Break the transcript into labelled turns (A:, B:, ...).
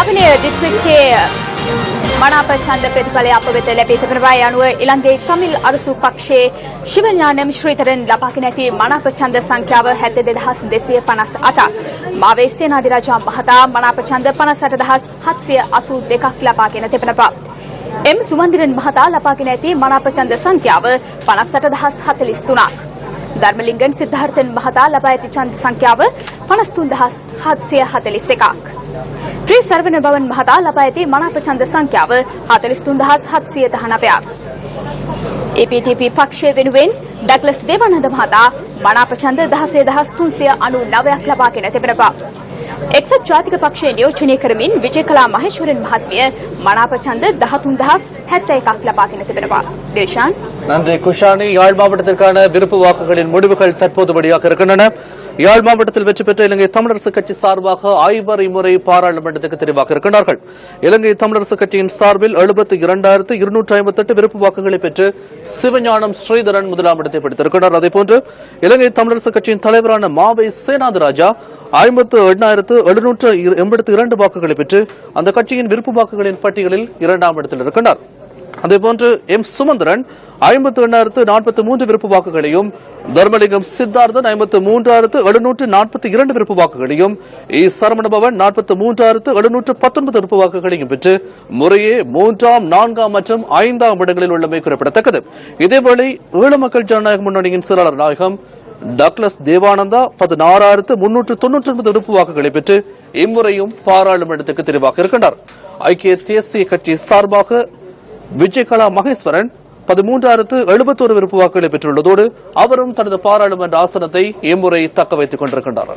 A: යාපනය දිස්ත්‍රික්කයේ මනාප ඡන්ද ප්‍රතිඵලය අප වෙත ලැබී තිබෙනවා. අනුව ඉලංගේ තමිල් අරසු පක්ෂයේ ශිවඥානම් ශ්‍රීතරන් ලබාගෙන ඇති මනාප ඡන්ද සංඛ්‍යාව 72258ක්. මාවේ සේනාධිරාජා මහතා මනාප ඡන්ද 58782ක් ලබාගෙන තිබෙනවා. එම් සුමන්දිරන් මහතා ලබාගෙන ඇති මනාප ඡන්ද සංඛ්‍යාව 58043ක්. ධර්මලිංගන් සිද්ධාර්ථන් මහතා ලබා ඇති ඡන්ද සංඛ්‍යාව 53741ක්. ශ්‍රී සර්වන භවන් මහතා ලබා ඇති මනාප ඡන්ද සංඛ්‍යාව 43719ක්. APTP පක්ෂය වෙනුවෙන් ඩග්ලස් දේවානන්ද මහතා මනාප ඡන්ද 16399ක් ලබාගෙන තිබෙනවා. එක්සත් ජාතික පක්ෂය නියෝජනය කරමින් විජයකලා මහේශ්වරන් මහත්මිය මනාප ඡන්ද 13071ක් ලබාගෙන තිබෙනවා. දේශාන්
B: நன்றி குஷானி. யாழ் மாவட்டத்திற்கான விருப்பு வாக்குகளின் முடிவுகள் தற்போது வெளியாக இருக்கின்றன. யாழ் மாவட்டத்தில் வெற்றி பெற்ற இலங்கை தமிழரசு கட்சி சார்பாக 5 முறை பாராளுமன்றத்துக்கு தெரிவாக இருக்கின்றார்கள். இலங்கை தமிழரசு கட்சியின் சார்பில் 72258 விருப்பு வாக்குகளை பெற்று சிவஞானம் ஸ்ரீதரன் முதலாம் இடத்தை பிடித்திருக்கிறார். அதேபோன்று இலங்கை தமிழரசு கட்சியின் தலைவரான மாவை சேனாதிராஜா 58782 வாக்குகளை பெற்று அந்த கட்சியின் விருப்பு வாக்குகளின் பட்டியலில் 2ஆம் இடத்தில் இருக்கிறார். அதேபோன்று எம் சுமந்திரன் 58043 விருப்பு வாக்குகளையும், தர்மலிங்கம் சித்தார்த்தன் 53742 விருப்பு வாக்குகளையும், சரவணபவன் 43719 விருப்பு வாக்குகளையும் பெற்று முறையே 3ஆம், 4ஆம் மற்றும் 5ஆம் இடங்களில் உள்ளமை குறிப்பிடத்தக்கது. இதேவேளை ஈழ மக்கள் ஜனநாயக முன்னணியின் செயலாளர் நாயகம் டக்ளஸ் தேவானந்தா 16399 விருப்பு வாக்குகளை பெற்று இம்முறையும் பாராளுமன்றத்துக்கு தெரிவாக இருக்கின்றார். ஐக்கிய தேசிய கட்சி சார்பாக விஜயகலா மகேஸ்வரன் 13071 விருப்பு வாக்குகளை பெற்றுள்ளதோடு அவரும் தனது பாராளுமன்ற ஆசனத்தை இம்முறை தக்க வைத்துக் கொண்டிருக்கின்றார்.